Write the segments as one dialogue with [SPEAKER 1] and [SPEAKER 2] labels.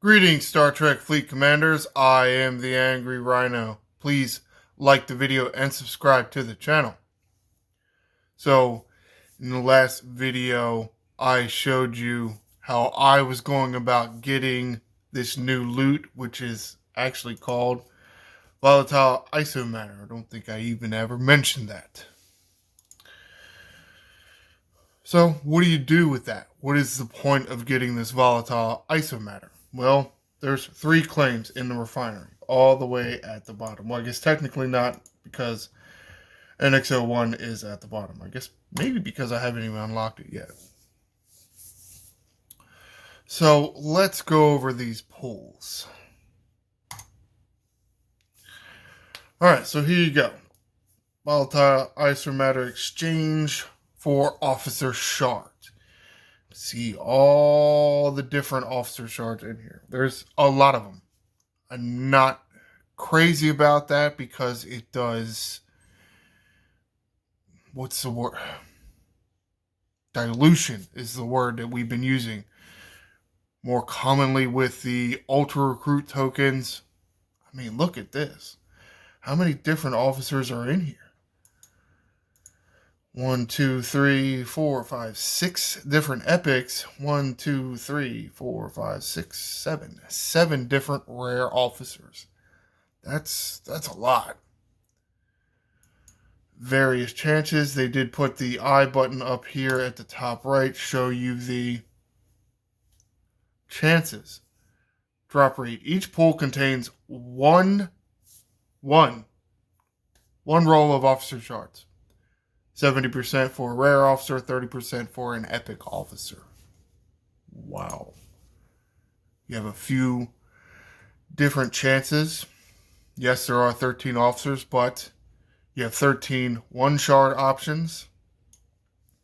[SPEAKER 1] Greetings, Star Trek Fleet Commanders. I am the Angry Rhino. Please like the video and subscribe to the channel. So, in the last video, I showed you how I was going about getting this new loot, which is actually called volatile isomatter. I don't think I even ever mentioned that. So, what do you do with that? What is the point of getting this volatile isomatter? Well, there's 3 claims in the refinery, all the way at the bottom. Well, I guess technically not, because NX-01 is at the bottom. I guess maybe because I haven't even unlocked it yet. So let's go over these pulls. Alright, so here you go. Volatile isomatter exchange for officer shards. See all the different officer shards in here. There's a lot of them. I'm not crazy about that because it does, what's the word? Dilution is the word that we've been using more commonly with the ultra recruit tokens. I mean, look at this. How many different officers are in here? 1, 2, 3, 4, 5, 6 different epics. 1, 2, 3, 4, 5, 6, 7. 7 different rare officers. That's a lot. Various chances. They did put the I button up here at the top right, show you the chances. Drop rate. Each pool contains one roll of officer shards. 70% for a rare officer, 30% for an epic officer. Wow. You have a few different chances. Yes, there are 13 officers, but you have 13 one-shard options,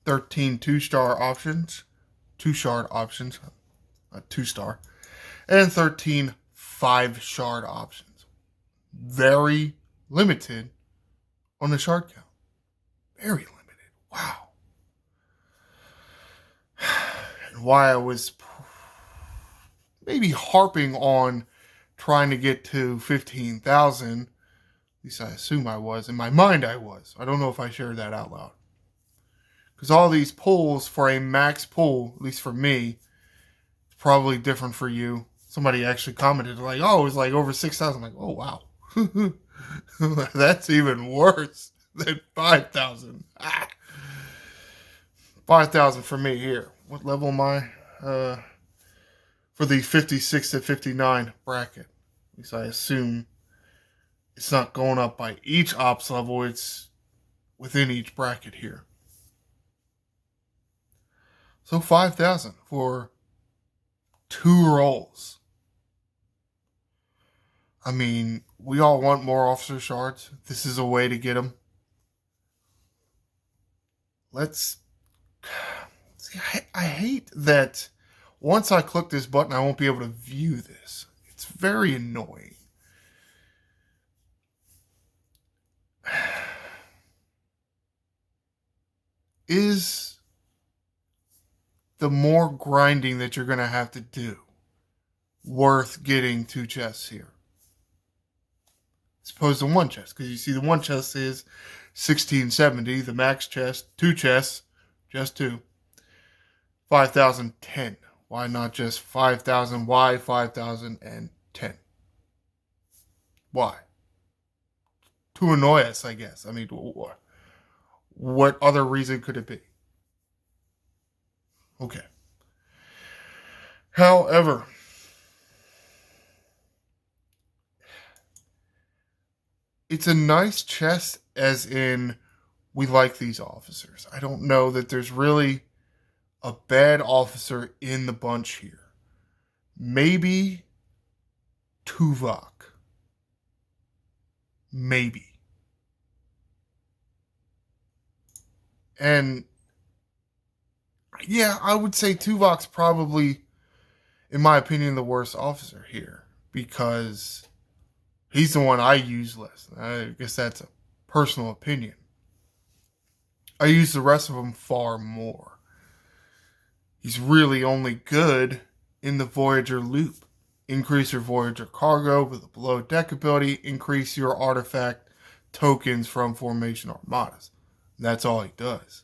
[SPEAKER 1] 13 two-star options, 2-shard options, 2-star, and 13 5-shard options. Very limited on the shard count. Very limited. Wow. And why I was maybe harping on trying to get to 15,000, at least I assume I was. In my mind, I was. I don't know if I shared that out loud. Because all these pulls for a max pull, at least for me, it's probably different for you. Somebody actually commented, like, oh, it was like over 6,000. Like, oh, wow. That's even worse than 5,000. 5,000 for me here. What level am I? For the 56 to 59 bracket. At least I assume it's not going up by each ops level. It's within each bracket here. So 5,000 for 2 rolls. I mean, we all want more officer shards. This is a way to get them. Let's see. I hate that once I click this button, I won't be able to view this. It's very annoying. Is the more grinding that you're going to have to do worth getting 2 chests here? As opposed to 1 chest. Because you see the 1 chest is 1670. The max chest, 2 chests, just 2. 5,010. Why not just 5,000? Why 5,010? Why? To annoy us, I guess. I mean, what other reason could it be? Okay. However, it's a nice chest, as in we like these officers. I don't know that there's really a bad officer in the bunch here. Maybe Tuvok. Maybe. And yeah, I would say Tuvok's probably, in my opinion, the worst officer here, because he's the one I use less. I guess that's a personal opinion. I use the rest of them far more. He's really only good in the Voyager loop. increase your Voyager cargo with a below deck ability, increase your artifact tokens from Formation Armadas. That's all he does.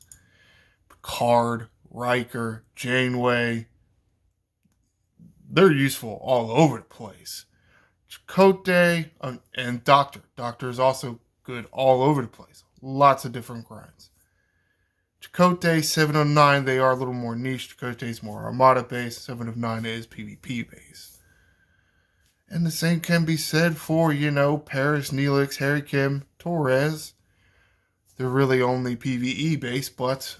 [SPEAKER 1] Picard, Riker, Janeway, they're useful all over the place. Chakotay, and Doctor. Doctor is also good all over the place. Lots of different grinds. Chakotay, 7 of 9, they are a little more niche. Chakotay is more Armada based. 7 of 9 is PvP based. And the same can be said for, Paris, Neelix, Harry Kim, Torres. They're really only PvE based, but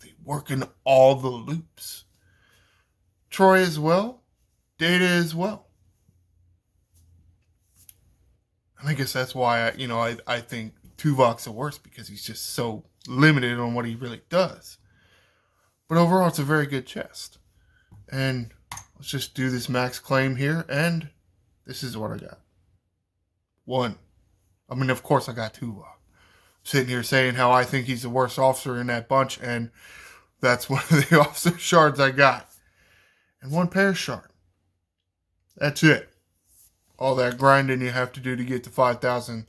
[SPEAKER 1] they work in all the loops. Troy as well. Data as well. And I guess that's why I think Tuvok's the worst, because he's just so limited on what he really does. But overall, it's a very good chest. And let's just do this max claim here, and this is what I got. 1. I mean, of course I got Tuvok. I'm sitting here saying how I think he's the worst officer in that bunch, and that's one of the officer shards I got. And 1 pair shard. That's it. All that grinding you have to do to get to 5,000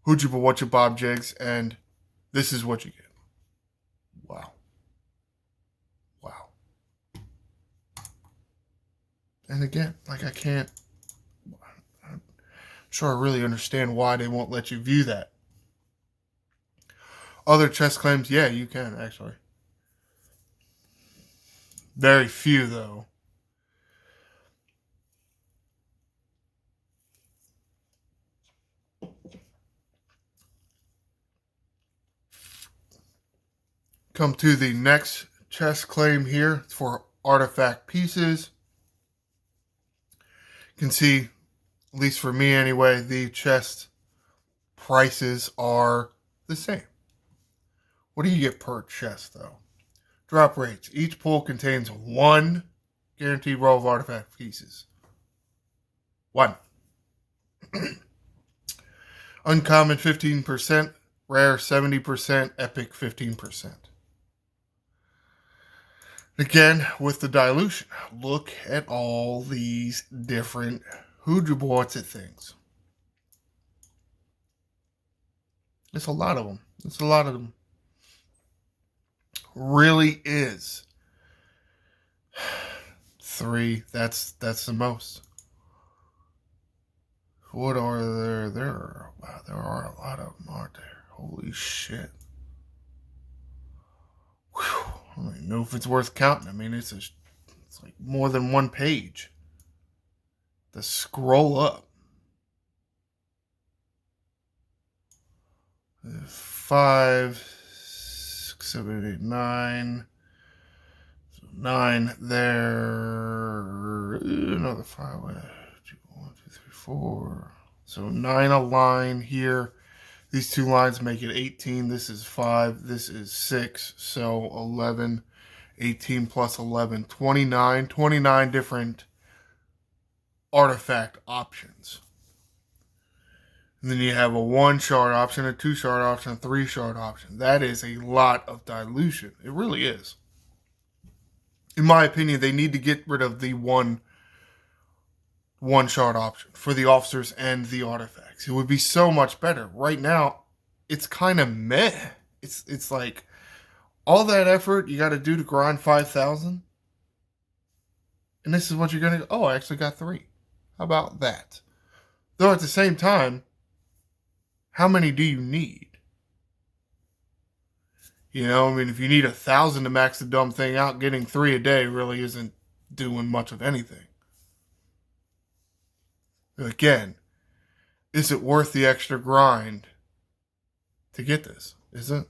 [SPEAKER 1] Hoochie Whatcha Bob Jigs, and this is what you get. Wow. Wow. And again, I'm sure I really understand why they won't let you view that. Other chest claims, yeah, you can, actually. Very few, though. Come to the next chest claim here for artifact pieces. You can see, at least for me anyway, the chest prices are the same. What do you get per chest, though? Drop rates. Each pull contains 1 guaranteed roll of artifact pieces. 1. Uncommon 15%, rare 70%, epic 15%. Again, with the dilution, look at all these different Hoochie things. It's a lot of them. It's a lot of them. Really is. 3, that's the most. What are there? There are a lot of them, aren't there? Holy shit. Whew. I don't even know if it's worth counting. I mean, it's like more than 1 page to scroll up. 5, 6, 7, 8, 9. So 9 there. Another 5. 1, 2, 3, 4. So 9 a line here. These 2 lines make it 18. This is 5. This is 6. So 11, 18 plus 11, 29. 29 different artifact options. And then you have a 1 shard option, a 2 shard option, a 3 shard option. That is a lot of dilution. It really is. In my opinion, they need to get rid of the one shard option for the officers and the artifacts. It would be so much better. Right now, it's kind of meh. It's like all that effort you got to do to grind 5,000, and this is what you're gonna. Oh, I actually got 3. How about that? Though at the same time, how many do you need? I mean, if you need 1,000 to max the dumb thing out, getting 3 a day really isn't doing much of anything. Again, is it worth the extra grind to get this? Is it?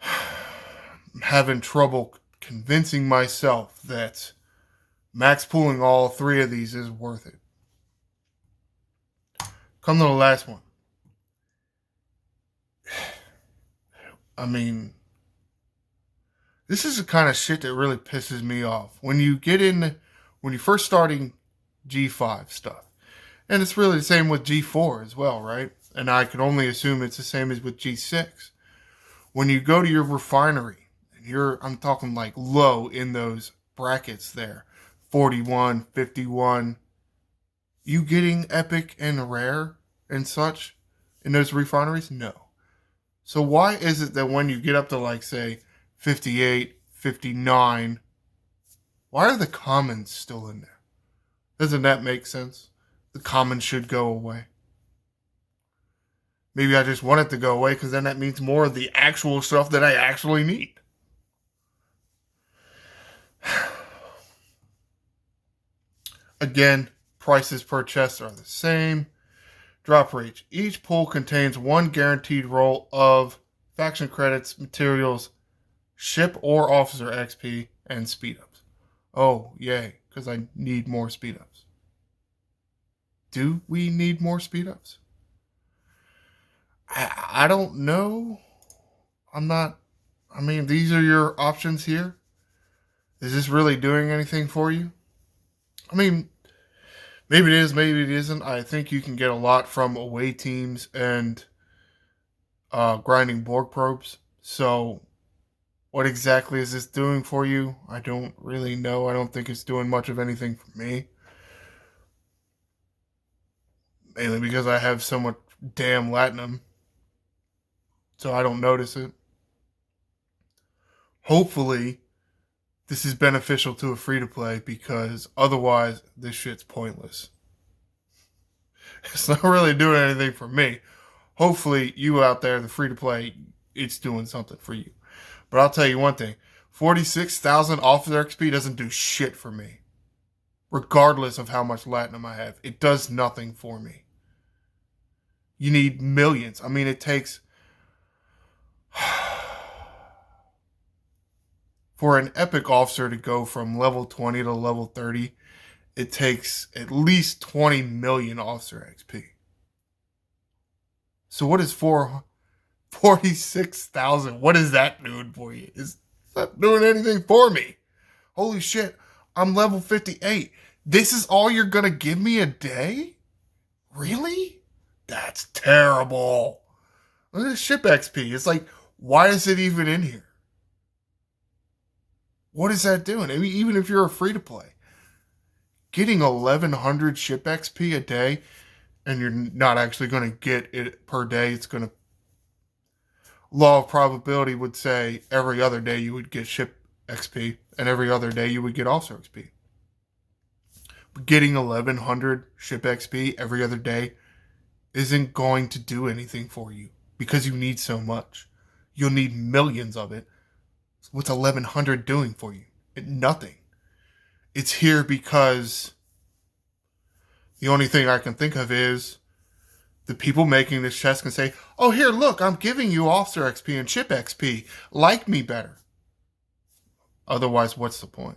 [SPEAKER 1] I'm having trouble convincing myself that max pulling all 3 of these is worth it. Come to the last one. I mean, this is the kind of shit that really pisses me off. When you're first starting G5 stuff. And it's really the same with G4 as well, right? And I can only assume it's the same as with G6. When you go to your refinery, and I'm talking like low in those brackets there. 41, 51. You getting epic and rare and such in those refineries? No. So why is it that when you get up to like say 58, 59, why are the commons still in there? Doesn't that make sense? The commons should go away. Maybe I just want it to go away because then that means more of the actual stuff that I actually need. Again, prices per chest are the same. Drop rates. Each pool contains one guaranteed roll of faction credits, materials, ship or officer XP, and speed ups. Oh, yay, because I need more speed ups. Do we need more speed ups? I don't know. These are your options here. Is this really doing anything for you? I mean, maybe it is, maybe it isn't. I think you can get a lot from away teams and grinding Borg probes. So, what exactly is this doing for you? I don't really know. I don't think it's doing much of anything for me. Mainly because I have so much damn Latinum. So I don't notice it. Hopefully, this is beneficial to a free-to-play because otherwise, this shit's pointless. It's not really doing anything for me. Hopefully, you out there, the free-to-play, it's doing something for you. But I'll tell you one thing. 46,000 officer XP doesn't do shit for me. Regardless of how much Latinum I have. It does nothing for me. You need millions. I mean, it takes... For an epic officer to go from level 20 to level 30, it takes at least 20 million officer XP. So what is 46,000? What is that doing for you? It's not doing anything for me. Holy shit, I'm level 58. This is all you're going to give me a day? Really? That's terrible. Look at the ship XP. It's like, why is it even in here? What is that doing? I mean, even if you're a free-to-play, getting 1,100 ship XP a day, and you're not actually going to get it per day, it's going to... Law of probability would say every other day you would get ship XP, and every other day you would get officer XP. But getting 1,100 ship XP every other day isn't going to do anything for you, because you need so much. You'll need millions of it. What's 1,100 doing for you? Nothing. It's here because the only thing I can think of is the people making this chest can say, oh, here, look, I'm giving you officer XP and ship XP. Like me better. Otherwise, what's the point?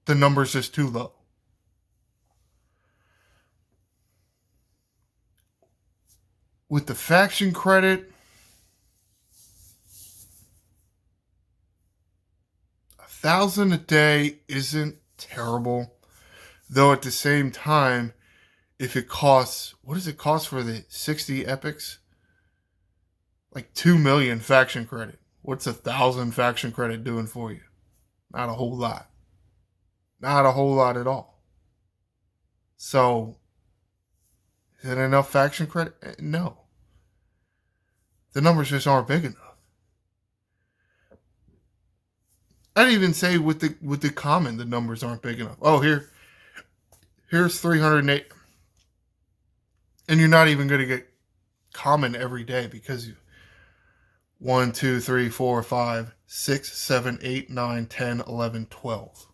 [SPEAKER 1] The number's just too low. With the faction credit, 1,000 a day isn't terrible, though at the same time, if it costs, what does it cost for the 60 epics? Like 2 million faction credit. What's 1,000 faction credit doing for you? Not a whole lot. Not a whole lot at all. So, is it enough faction credit? No. The numbers just aren't big enough. I'd even say with the common, the numbers aren't big enough. Oh, here's 308. And you're not even going to get common every day because 1, 2, 3, 4, 5, 6, 7, 8, 9, 10, 11, 12.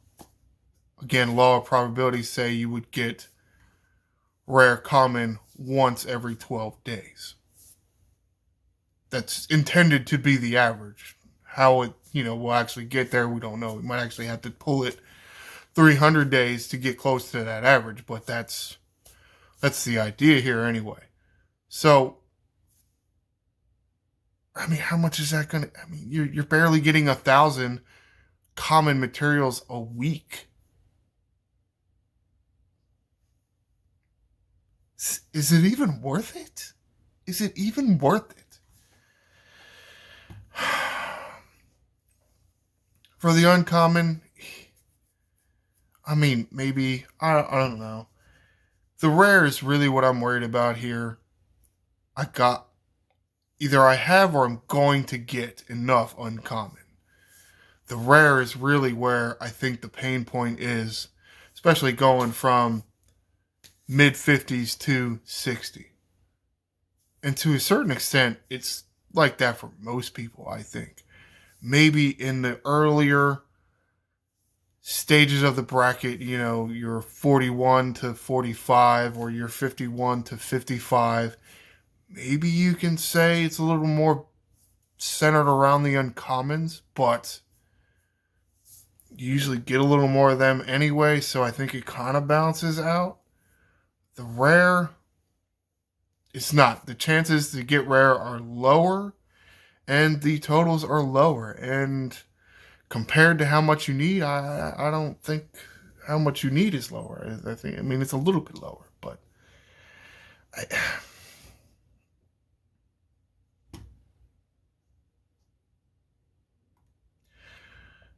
[SPEAKER 1] Again, law of probability say you would get rare common once every 12 days. That's intended to be the average. How it, will actually get there, we don't know. We might actually have to pull it 300 days to get close to that average, but that's the idea here anyway. So, I mean, how much is that going to... I mean, you're barely getting 1,000 common materials a week. Is it even worth it? Is it even worth it? For the uncommon, I mean, maybe, I don't know. The rare is really what I'm worried about here. Either I have or I'm going to get enough uncommon. The rare is really where I think the pain point is, especially going from mid 50s to 60. And to a certain extent, it's like that for most people, I think. Maybe in the earlier stages of the bracket, you're 41 to 45 or you're 51 to 55. Maybe you can say it's a little more centered around the uncommons, but you usually get a little more of them anyway, so I think it kind of balances out. The rare, it's not. The chances to get rare are lower, and the totals are lower. And compared to how much you need, I don't think how much you need is lower. I mean, it's a little bit lower, but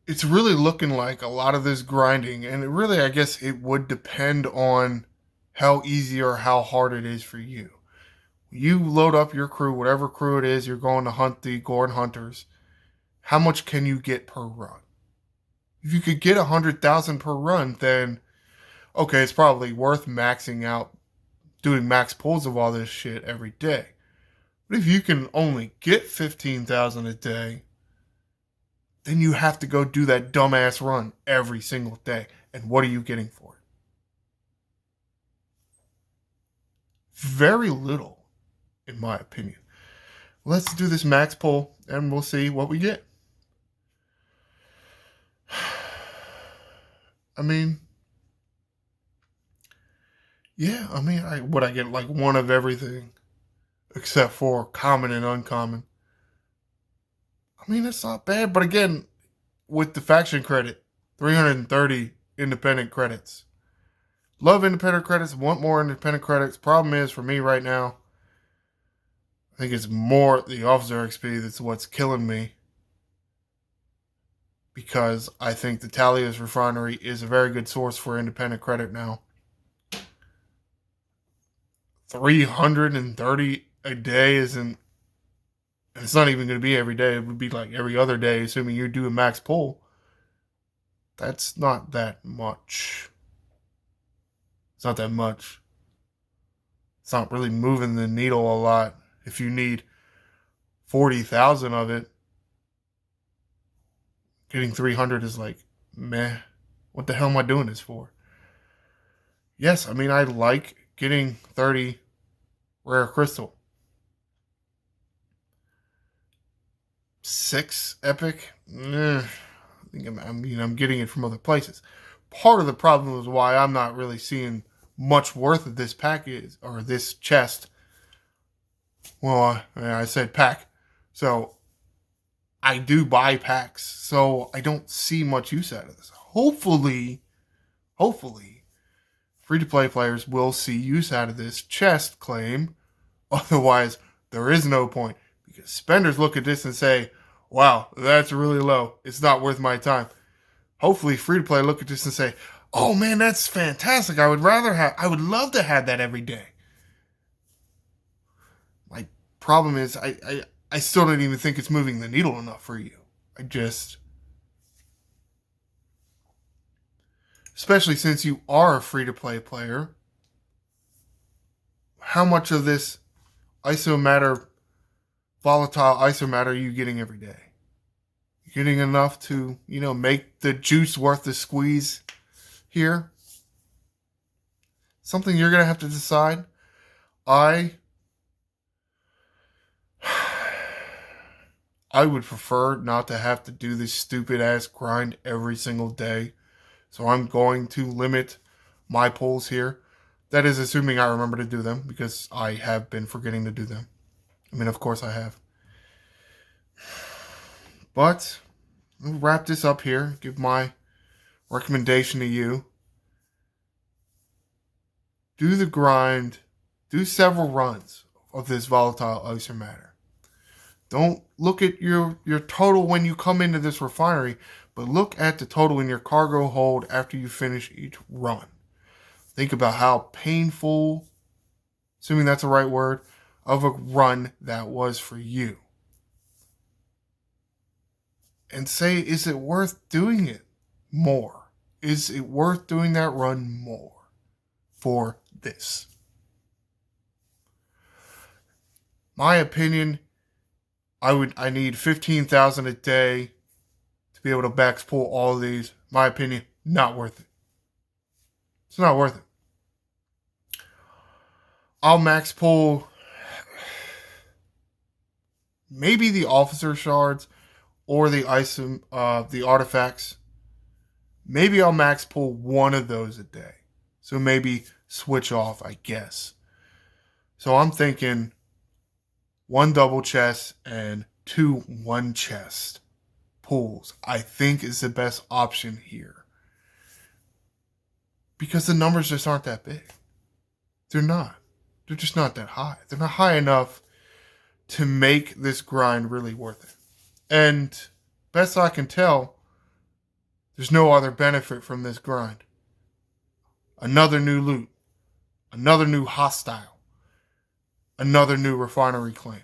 [SPEAKER 1] it's really looking like a lot of this grinding, and I guess it would depend on how easy or how hard it is for you. You load up your crew, whatever crew it is, you're going to hunt the Gorn hunters. How much can you get per run? If you could get 100,000 per run, then okay, it's probably worth maxing out, doing max pulls of all this shit every day. But if you can only get 15,000 a day, then you have to go do that dumbass run every single day. And what are you getting for it? Very little, in my opinion. Let's do this max pull and we'll see what we get. I mean, yeah, I mean, I get like one of everything except for common and uncommon. I mean, it's not bad, but again, with the faction credit, 330 independent credits. Love independent credits, want more independent credits. Problem is, for me right now, I think it's more the officer XP that's what's killing me. Because I think the Talia's Refinery is a very good source for independent credit now. 330 a day isn't, it's not even going to be every day. It would be like every other day, assuming you do a max pull. That's not that much. It's not that much. It's not really moving the needle a lot. If you need 40,000 of it, getting 300 is like, meh. What the hell am I doing this for? Yes, I mean, I like getting 30 rare crystal. 6 epic? I think I'm getting it from other places. Part of the problem is why I'm not really seeing much worth of this package or this chest. Well, I said pack. So I do buy packs. So I don't see much use out of this. Hopefully, free-to-play players will see use out of this chest claim. Otherwise, there is no point. Because spenders look at this and say, wow, that's really low. It's not worth my time. Hopefully, free-to-play look at this and say, oh man, that's fantastic. I would love to have that every day. My problem is, I still don't even think it's moving the needle enough for you. Especially since you are a free-to-play player, how much of this volatile isomatter are you getting every day? You're getting enough to, make the juice worth the squeeze here? Something you're going to have to decide. I would prefer not to have to do this stupid ass grind every single day. So I'm going to limit my pulls here. That is assuming I remember to do them, because I have been forgetting to do them. I mean, of course I have. But we'll wrap this up here. Give my recommendation to you. Do the grind. Do several runs of this volatile isomatter. Don't look at your total when you come into this refinery, but look at the total in your cargo hold after you finish each run. Think about how painful, assuming that's the right word, of a run that was for you. And say, is it worth doing it more? Is it worth doing that run more for this? My opinion, I need 15,000 a day to be able to max pull all of these. My opinion, not worth it. It's not worth it. I'll max pull maybe the officer shards or the the artifacts. Maybe I'll max pull one of those a day. So maybe switch off, I guess. So I'm thinking 1 double chest and 2 one chest pulls, I think, is the best option here. Because the numbers just aren't that big. They're not. They're just not that high. They're not high enough to make this grind really worth it. And best I can tell, there's no other benefit from this grind. Another new loot. Another new hostile. Another new refinery claim.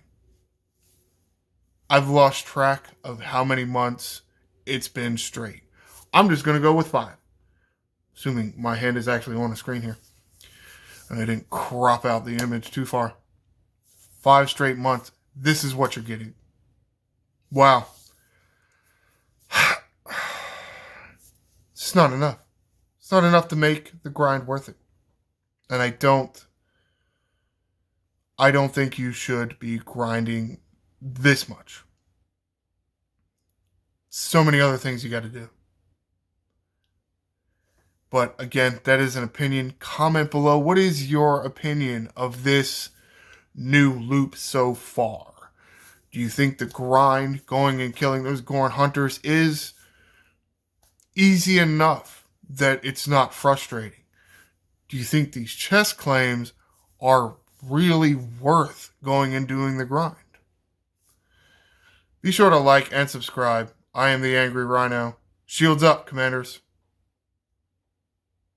[SPEAKER 1] I've lost track of how many months it's been straight. I'm just going to go with 5. Assuming my hand is actually on the screen here. And I didn't crop out the image too far. 5 straight months. This is what you're getting. Wow. It's not enough. It's not enough to make the grind worth it. And I don't think you should be grinding this much. So many other things you got to do. But again, that is an opinion. Comment below. What is your opinion of this new loop so far? Do you think the grind, going and killing those Gorn hunters, is easy enough that it's not frustrating? Do you think these chest claims are really worth going and doing the grind? Be sure to like and subscribe. I am the Angry Rhino. Shields up, Commanders.